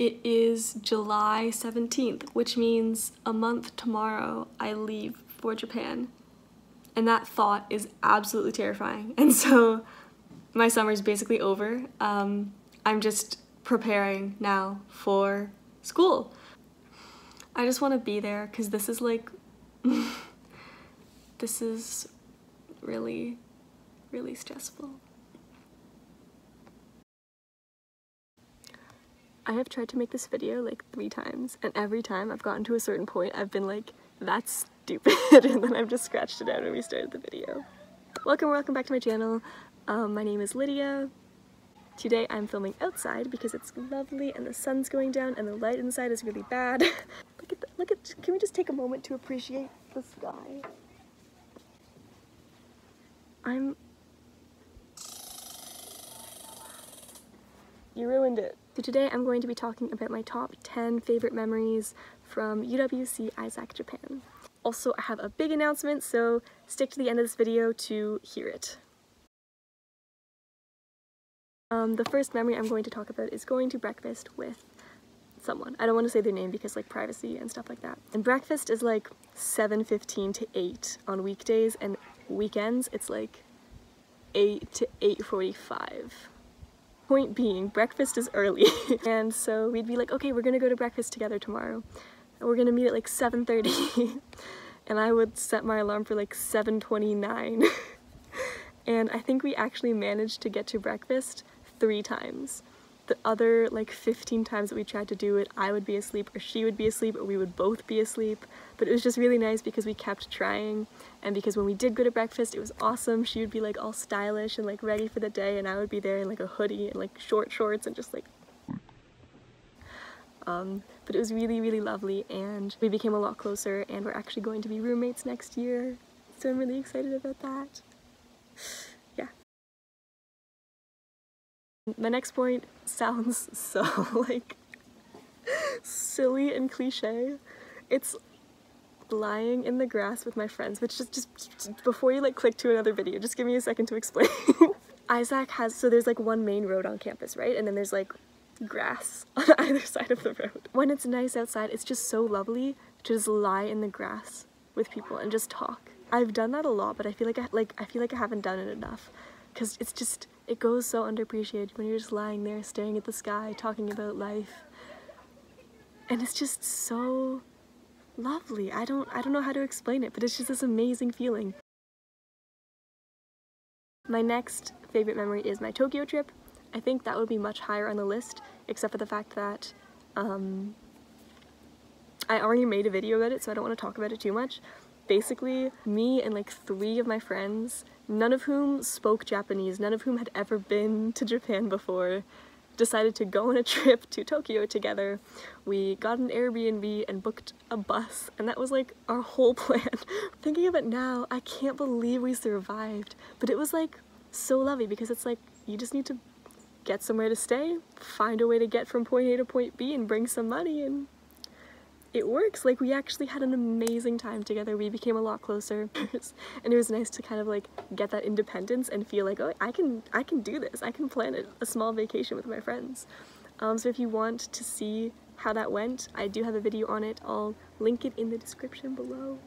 It is July 17th, which means a month tomorrow I leave for Japan. And that thought is absolutely terrifying. And so my summer's basically over. I'm just preparing now for school. I just want to be there because this is like, this is really, really stressful. I have tried to make this video like 3 times, and every time I've gotten to a certain point, I've been like, that's stupid, and then I've just scratched it out and restarted the video. Welcome back to my channel. My name is Lydia. Today I'm filming outside because it's lovely and the sun's going down and the light inside is really bad. Can we just take a moment to appreciate the sky? You ruined it. So today I'm going to be talking about my top 10 favorite memories from UWC ISAK Japan. Also, I have a big announcement, so stick to the end of this video to hear it. The first memory I'm going to talk about is going to breakfast with someone. I don't want to say their name because like privacy and stuff like that. And breakfast is like 7:15 to 8 on weekdays, and weekends it's like 8 to 8:45. Point being, breakfast is early. And so we'd be like, okay, we're gonna go to breakfast together tomorrow. And we're gonna meet at like 7:30. And I would set my alarm for like 7:29. And I think we actually managed to get to breakfast 3 times. The other like 15 times that we tried to do it, I would be asleep or she would be asleep or we would both be asleep. But it was just really nice because we kept trying, and because when we did go to breakfast it was awesome. She would be like all stylish and like ready for the day, and I would be there in like a hoodie and like short shorts and just like but it was really, really lovely, and we became a lot closer, and we're actually going to be roommates next year, so I'm really excited about that. Yeah. My next point sounds so like silly and cliche. It's lying in the grass with my friends, which just before you like click to another video, just give me a second to explain. ISAK has, so there's like one main road on campus, right? And then there's like grass on either side of the road. When it's nice outside, it's just so lovely to just lie in the grass with people and just talk. I've done that a lot, but I feel like I haven't done it enough, because it's just, it goes so underappreciated when you're just lying there staring at the sky, talking about life. And it's just so lovely. I don't know how to explain it, but it's just this amazing feeling. My next favorite memory is my Tokyo trip. I think that would be much higher on the list, except for the fact that I already made a video about it, so I don't want to talk about it too much. Basically, me and like 3 of my friends, none of whom spoke Japanese, none of whom had ever been to Japan before, decided to go on a trip to Tokyo together. We got an Airbnb and booked a bus, and that was like our whole plan. Thinking of it now, I can't believe we survived, but it was like so lovely because it's like you just need to get somewhere to stay, find a way to get from point A to point B and bring some money, and it works. Like, we actually had an amazing time together. We became a lot closer, and it was nice to kind of like get that independence and feel like, oh, I can do this. I can plan a small vacation with my friends. So if you want to see how that went, I do have a video on it. I'll link it in the description below.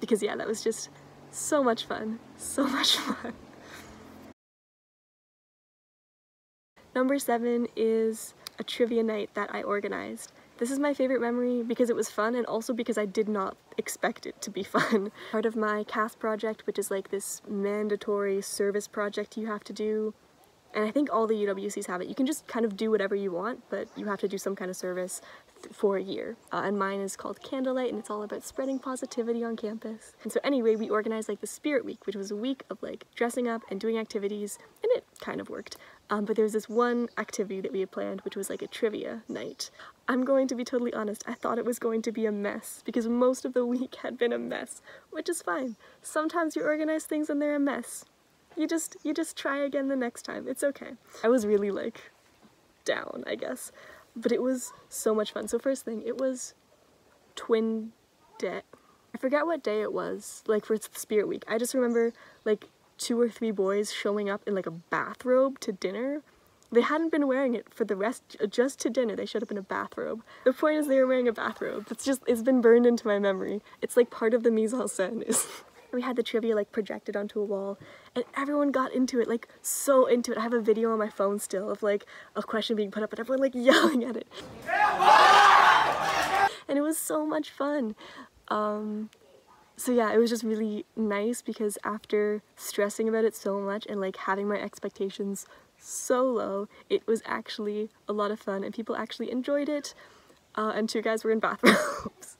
Because yeah, that was just so much fun. So much fun. Number 7 is a trivia night that I organized. This is my favorite memory because it was fun, and also because I did not expect it to be fun. Part of my CAS project, which is like this mandatory service project you have to do, and I think all the UWCs have it. You can just kind of do whatever you want, but you have to do some kind of service for a year. And mine is called Candlelight, and it's all about spreading positivity on campus. And so anyway, we organized like the Spirit Week, which was a week of like dressing up and doing activities, and it kind of worked. But there was this one activity that we had planned, which was like a trivia night. I'm going to be totally honest, I thought it was going to be a mess, because most of the week had been a mess, which is fine. Sometimes you organize things and they're a mess. You just try again the next time. It's okay. I was really like down, I guess, but it was so much fun. So first thing, it was twin day. I forgot what day it was, like for Spirit Week. I just remember like 2 or 3 boys showing up in like a bathrobe to dinner, they hadn't been wearing it for the rest, just to dinner. They showed up in a bathrobe. The point is they were wearing a bathrobe. It's been burned into my memory. It's like part of the mise en scène is. We had the trivia like projected onto a wall, and everyone got into it, like so into it. I have a video on my phone still of like a question being put up and everyone like yelling at it. And it was so much fun. So yeah, it was just really nice because after stressing about it so much and like having my expectations so low, it was actually a lot of fun and people actually enjoyed it. And 2 guys were in bathrobes.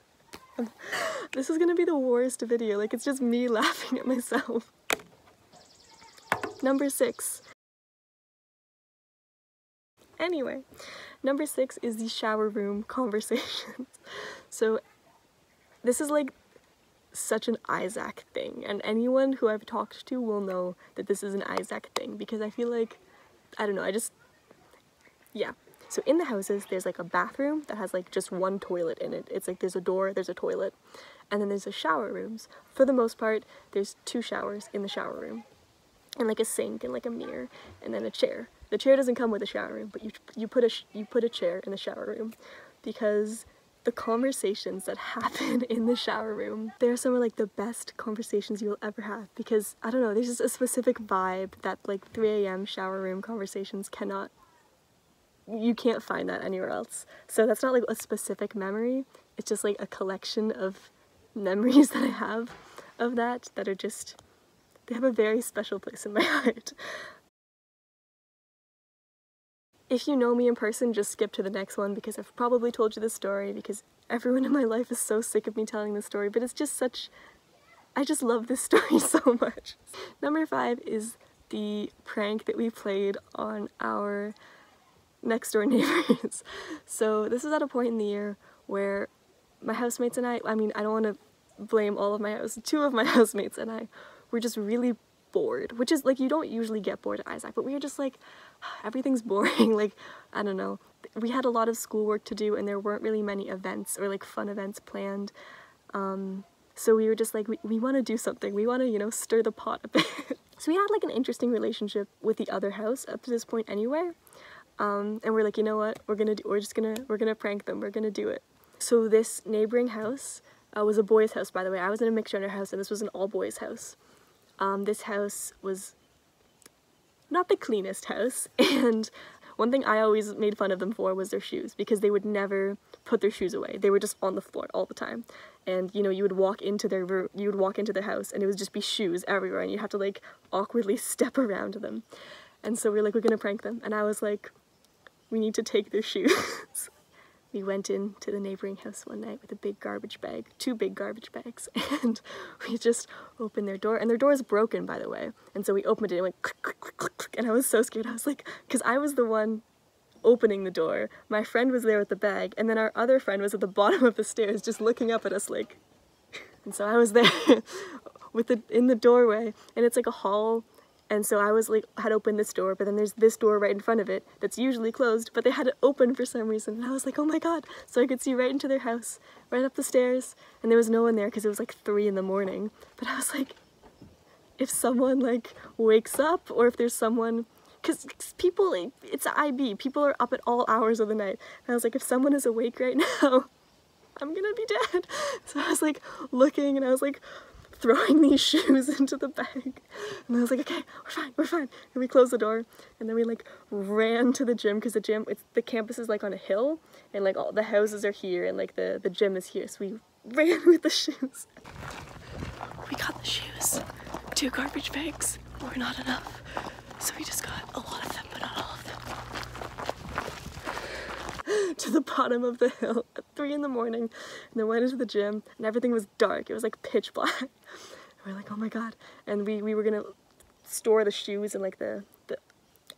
This is gonna be the worst video, like it's just me laughing at myself. Number 6. Anyway, number 6 is the shower room conversations. So this is like such an ISAK thing, and anyone who I've talked to will know that this is an ISAK thing because I feel like, I don't know, yeah. So in the houses, there's like a bathroom that has like just one toilet in it. It's like there's a door, there's a toilet, and then there's the shower rooms. For the most part, there's 2 showers in the shower room, and like a sink and like a mirror, and then a chair. The chair doesn't come with a shower room, but you put a chair in the shower room because the conversations that happen in the shower room, they're some of like the best conversations you'll ever have because, I don't know, there's just a specific vibe that like 3 a.m. shower room conversations you can't find that anywhere else. So that's not like a specific memory, it's just like a collection of memories that I have of that are just, they have a very special place in my heart. If you know me in person, just skip to the next one because I've probably told you this story because everyone in my life is so sick of me telling this story, but it's just I just love this story so much. Number 5 is the prank that we played on our next door neighbors. So this is at a point in the year where my housemates and I don't want to blame all of my 2 of my housemates and I were just really bored, which is like, you don't usually get bored at ISAK, but we were just like, everything's boring, like, I don't know. We had a lot of schoolwork to do and there weren't really many events or like fun events planned. So we were just like, we want to do something. We want to, you know, stir the pot a bit. So we had like an interesting relationship with the other house up to this point anyway. And we're like, you know what, we're gonna prank them, we're gonna do it. So this neighboring house was a boys' house, by the way. I was in a mixed gender house and this was an all boys house. This house was not the cleanest house, and one thing I always made fun of them for was their shoes, because they would never put their shoes away. They were just on the floor all the time. And, you know, you would walk into their room, you would walk into their house, and it would just be shoes everywhere, and you have to, like, awkwardly step around them. And so we were like, we're gonna prank them. And I was like, we need to take their shoes. We went into the neighboring house one night with a big garbage bag, 2 big garbage bags, and we just opened their door, and their door is broken, by the way. And so we opened it and it went click, click, click, click, click, and I was so scared. I was like, because I was the one opening the door, my friend was there with the bag, and then our other friend was at the bottom of the stairs just looking up at us like, and so I was there in the doorway, and it's like a hall. And so I was like, had opened this door, but then there's this door right in front of it that's usually closed, but they had it open for some reason. And I was like, oh my god. So I could see right into their house, right up the stairs, and there was no one there because it was like 3 in the morning. But I was like, if someone like wakes up, or if there's someone, because people, it's IB, people are up at all hours of the night. And I was like, if someone is awake right now, I'm gonna be dead. So I was like looking, and I was like, throwing these shoes into the bag, and I was like, okay, we're fine, and we closed the door, and then we like ran to the gym, because the campus is like on a hill, and like all the houses are here, and like the gym is here, so we ran with the shoes. We got the shoes, 2 garbage bags were not enough, so we just got a lot of them, but not all of them, to the bottom of the hill at 3 in the morning, and then went into the gym, and everything was dark. It was like pitch black. And we're like, oh my god. And we were gonna store the shoes in like the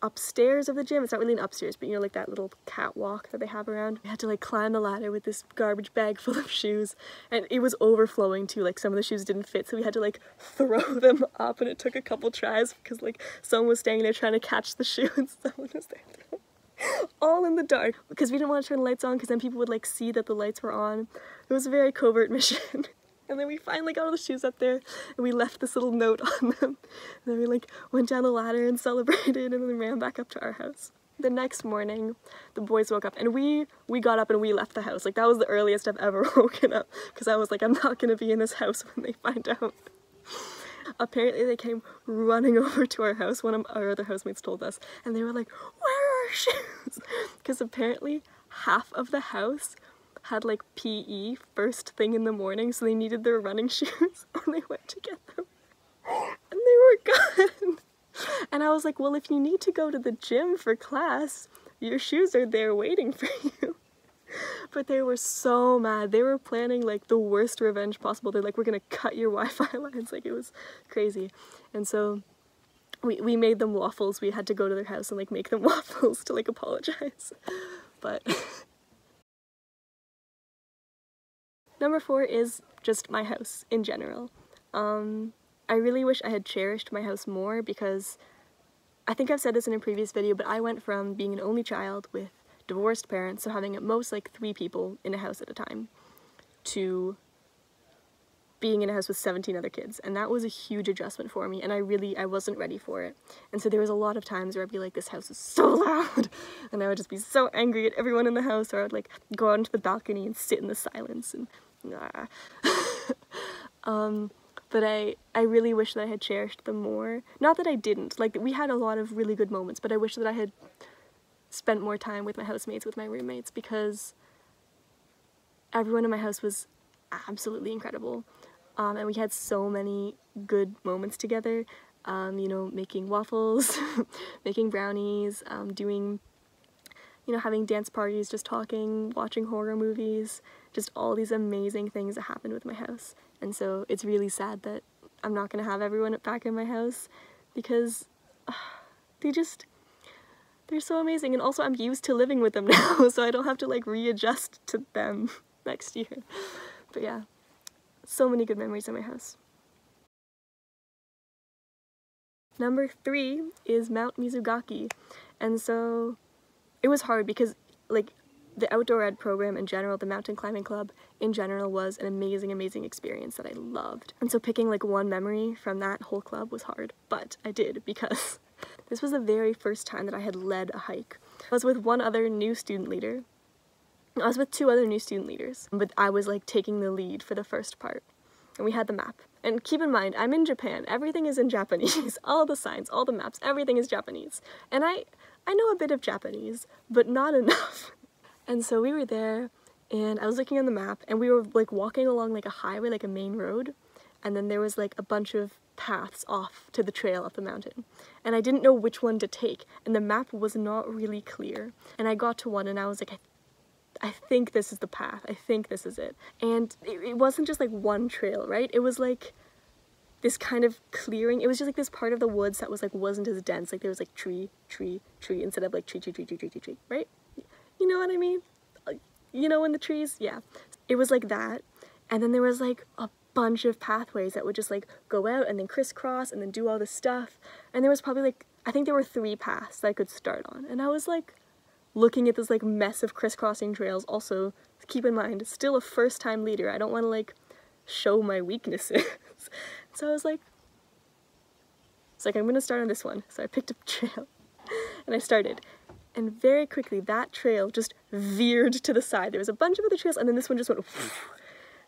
upstairs of the gym. It's not really an upstairs, but you know, like that little catwalk that they have around. We had to like climb the ladder with this garbage bag full of shoes, and it was overflowing too. Like some of the shoes didn't fit, so we had to like throw them up, and it took a couple tries because like someone was standing there trying to catch the shoe, and someone was there all in the dark, because we didn't want to turn the lights on, because then people would like see that the lights were on. It was a very covert mission. And then we finally got all the shoes up there, and we left this little note on them, and then we like went down the ladder and celebrated, and then ran back up to our house. the next morning, the boys woke up, and we got up and we left the house. Like, that was the earliest I've ever woken up, because I was like, I'm not gonna be in this house when they find out. Apparently they came running over to our house, one of our other housemates told us, and they were like, where are our shoes? Because apparently half of the house had like PE first thing in the morning, so they needed their running shoes, and they went to get them, and they were gone. And I was like, well, if you need to go to the gym for class, your shoes are there waiting for you. But they were so mad. They were planning like the worst revenge possible. They're like, we're gonna cut your Wi-Fi lines. Like, it was crazy. And so we made them waffles. We had to go to their house and like make them waffles to like apologize. But number 4 is just my house in general. I really wish I had cherished my house more, because I think I've said this in a previous video, but I went from being an only child with divorced parents, so having at most like 3 people in a house at a time, to being in a house with 17 other kids, and that was a huge adjustment for me, and I wasn't ready for it. And so there was a lot of times where I'd be like, this house is so loud, and I would just be so angry at everyone in the house, or I'd like go out into the balcony and sit in the silence and but I really wish that I had cherished them more. Not that I didn't, like, we had a lot of really good moments, but I wish that I had spent more time with my housemates, with my roommates, because everyone in my house was absolutely incredible. And we had so many good moments together, you know, making waffles, making brownies, doing, you know, having dance parties, just talking, watching horror movies, just all these amazing things that happened with my house. And so it's really sad that I'm not gonna have everyone back in my house, because they're so amazing. And also I'm used to living with them now, so I don't have to like readjust to them next year. But yeah, so many good memories in my house. Number 3 is Mount Mizugaki. And so it was hard because like the outdoor ed program in general, the mountain climbing club in general, was an amazing, amazing experience that I loved. And so picking like one memory from that whole club was hard, but I did, because this was the very first time that I had led a hike. I was with one other new student leader. I was with 2 other new student leaders, but I was like taking the lead for the first part. And we had the map. And keep in mind, I'm in Japan. Everything is in Japanese. All the signs, all the maps, everything is Japanese. And I know a bit of Japanese, but not enough. And so we were there, and I was looking on the map, and we were like walking along like a highway, like a main road, and then there was like a bunch of paths off to the trail up the mountain. And I didn't know which one to take, and the map was not really clear. And I got to one, and I was like, I think this is the path. I think this is it. And it wasn't just like one trail, right? It was like this kind of clearing. It was just like this part of the woods that was like wasn't as dense. Like there was like tree, tree, tree, instead of like tree, tree, tree, tree, tree, tree, tree, right? You know what I mean? You know, in the trees? Yeah. It was like that. And then there was like a bunch of pathways that would just like go out and then crisscross and then do all this stuff. And there was probably like, I think there were 3 paths that I could start on. And I was like looking at this like mess of crisscrossing trails. Also, keep in mind, still a first-time leader. I don't want to like show my weaknesses. So I was like, I'm gonna start on this one. So I picked up a trail and I started. And very quickly, that trail just veered to the side. There was a bunch of other trails, and then this one just went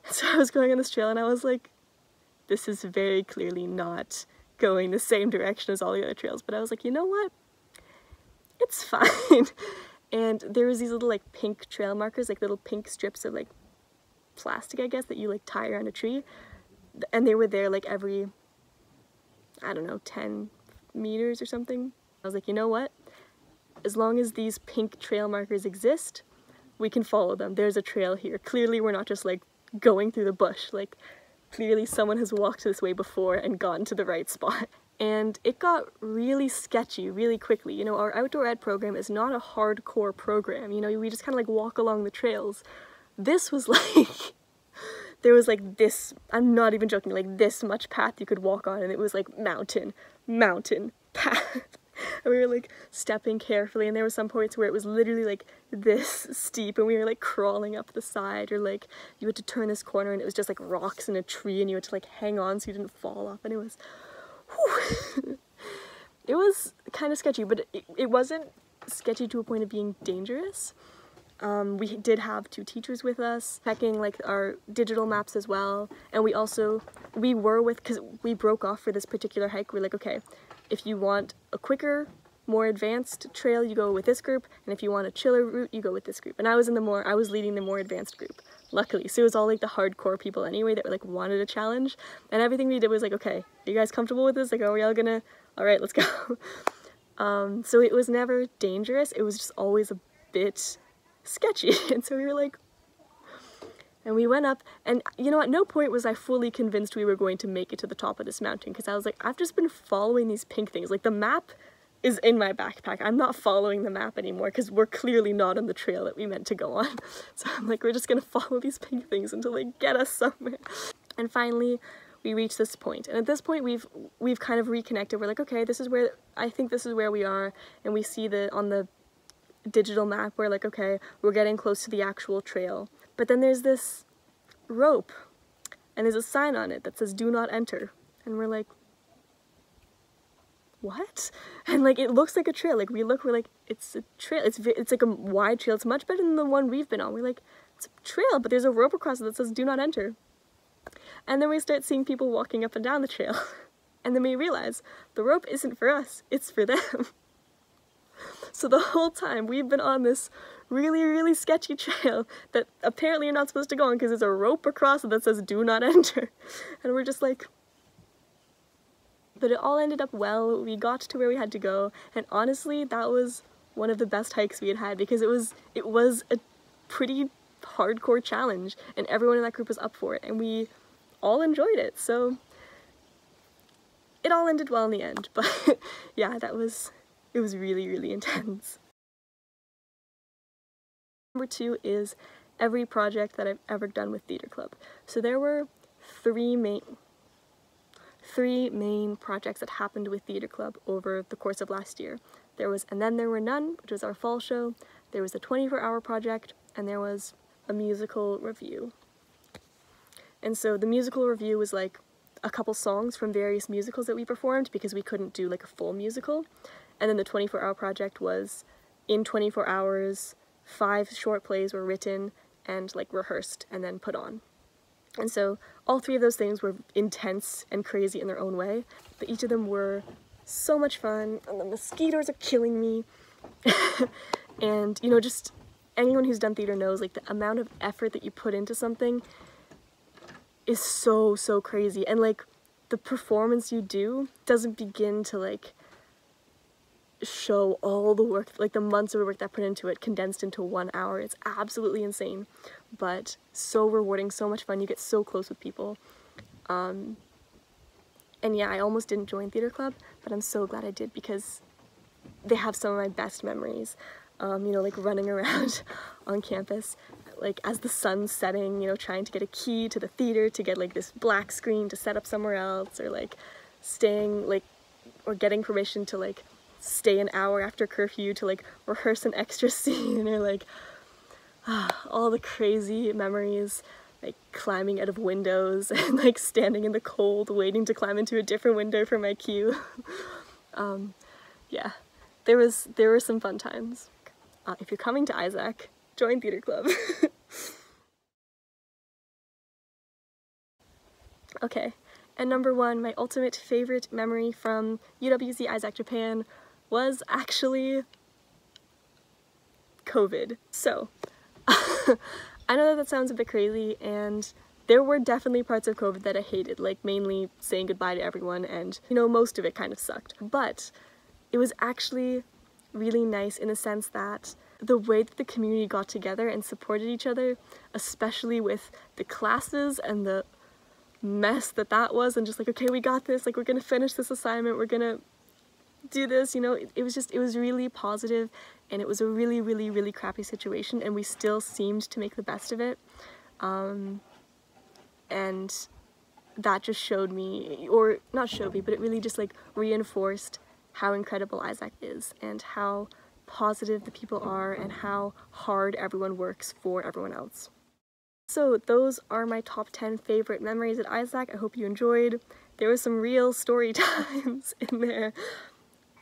So I was going on this trail, and I was like, this is very clearly not going the same direction as all the other trails. But I was like, you know what? It's fine. And there was these little like pink trail markers, like little pink strips of like plastic, I guess, that you like tie around a tree. And they were there like every, I don't know, 10 meters or something. I was like, you know what? As long as these pink trail markers exist, we can follow them. There's a trail here. Clearly we're not just like going through the bush. Like clearly someone has walked this way before and gone to the right spot. And it got really sketchy really quickly. You know, our outdoor ed program is not a hardcore program. You know, we just kind of like walk along the trails. This was like, there was like this, I'm not even joking, like this much path you could walk on, and it was like mountain, path. And we were like stepping carefully, and there were some points where it was literally like this steep, and we were like crawling up the side, or like you had to turn this corner and it was just like rocks and a tree, and you had to like hang on so you didn't fall off, and it was, whew. It was kind of sketchy, but it wasn't sketchy to a point of being dangerous. We did have 2 teachers with us, checking like our digital maps as well, and because we broke off for this particular hike, we're like, okay, if you want a quicker, more advanced trail, you go with this group, and if you want a chiller route, you go with this group. And I was leading the more advanced group, luckily. So it was all like the hardcore people anyway that like wanted a challenge, and everything we did was like, okay, are you guys comfortable with this? Like, are we all gonna, all right, let's go. So it was never dangerous, it was just always a bit sketchy. And so we were like, and we went up, and you know, at no point was I fully convinced we were going to make it to the top of this mountain, because I was like, I've just been following these pink things. Like, the map is in my backpack. I'm not following the map anymore because we're clearly not on the trail that we meant to go on. So I'm like, we're just gonna follow these pink things until they get us somewhere. And finally we reached this point, and at this point we've kind of reconnected. We're like, okay, I think this is where we are, and we see on the digital map, we're like, okay, we're getting close to the actual trail. But then there's this rope, and there's a sign on it that says do not enter, and we're like, what? And like, it looks like a trail. Like, we're like, it's a trail, it's like a wide trail, it's much better than the one we've been on. We're like, it's a trail, but there's a rope across it that says do not enter. And then we start seeing people walking up and down the trail, and then we realize the rope isn't for us, it's for them. So the whole time we've been on this really, really sketchy trail that apparently you're not supposed to go on because there's a rope across it that says do not enter. And we're just like, but it all ended up well. We got to where we had to go, and honestly, that was one of the best hikes we had because it was a pretty hardcore challenge, and everyone in that group was up for it, and we all enjoyed it. So it all ended well in the end, but yeah, it was really, really intense. Number 2 is every project that I've ever done with theater club. So there were three main projects that happened with theater club over the course of last year. There was And Then There Were None, which was our fall show, there was a 24-hour project, and there was a musical review. And so the musical review was like a couple songs from various musicals that we performed because we couldn't do like a full musical. And then the 24-hour project was in 24 hours, 5 short plays were written and like rehearsed and then put on. And so all 3 of those things were intense and crazy in their own way, but each of them were so much fun, and the mosquitoes are killing me. And you know, just anyone who's done theater knows like the amount of effort that you put into something is so crazy, and like the performance you do doesn't begin to like show all the work, like the months of work that put into it condensed into 1 hour. It's absolutely insane, but so rewarding, so much fun. You get so close with people. And yeah, I almost didn't join theater club, but I'm so glad I did because they have some of my best memories. You know, like running around on campus, like as the sun's setting, you know, trying to get a key to the theater to get like this black screen to set up somewhere else, or like staying like, or getting permission to like stay an hour after curfew to like rehearse an extra scene, or like all the crazy memories, like climbing out of windows and like standing in the cold waiting to climb into a different window for my cue. Yeah, there were some fun times. If you're coming to ISAK, join theater club. Okay, and number 1, my ultimate favorite memory from UWC ISAK Japan was actually COVID. So, I know that sounds a bit crazy, and there were definitely parts of COVID that I hated, like mainly saying goodbye to everyone, and you know, most of it kind of sucked. But it was actually really nice in the sense that the way that the community got together and supported each other, especially with the classes and the mess that was, and just like, okay, we got this, like we're gonna finish this assignment, we're gonna do this, you know, it was really positive, and it was a really crappy situation, and we still seemed to make the best of it. And that just showed me, or not showed me, but it really just like reinforced how incredible ISAK is, and how positive the people are, and how hard everyone works for everyone else. So those are my top 10 favorite memories at ISAK. I hope you enjoyed. There was some real story times in there.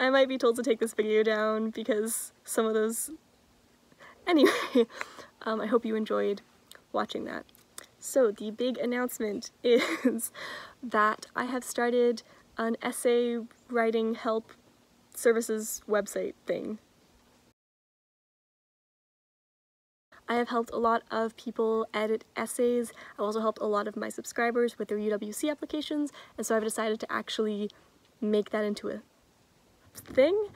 I might be told to take this video down because some of those... Anyway, I hope you enjoyed watching that. So the big announcement is that I have started an essay writing help services website thing. I have helped a lot of people edit essays. I've also helped a lot of my subscribers with their UWC applications, and so I've decided to actually make that into a thing.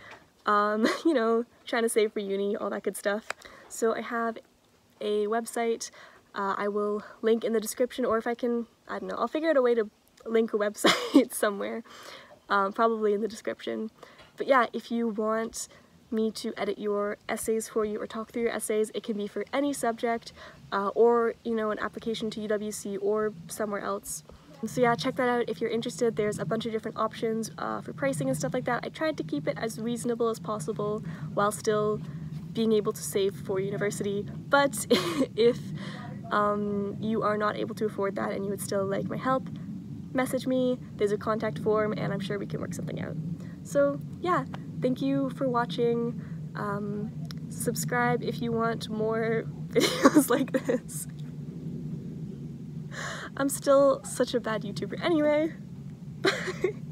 You know, trying to save for uni, all that good stuff. So I have a website. I will link in the description, or if I can, I don't know, I'll figure out a way to link a website somewhere, probably in the description. But yeah, if you want me to edit your essays for you or talk through your essays, it can be for any subject, or, you know, an application to UWC or somewhere else. So yeah, check that out if you're interested. There's a bunch of different options for pricing and stuff like that. I tried to keep it as reasonable as possible while still being able to save for university, but if you are not able to afford that and you would still like my help, message me. There's a contact form and I'm sure we can work something out. So yeah, thank you for watching. Subscribe if you want more videos like this. I'm still such a bad YouTuber anyway. Bye.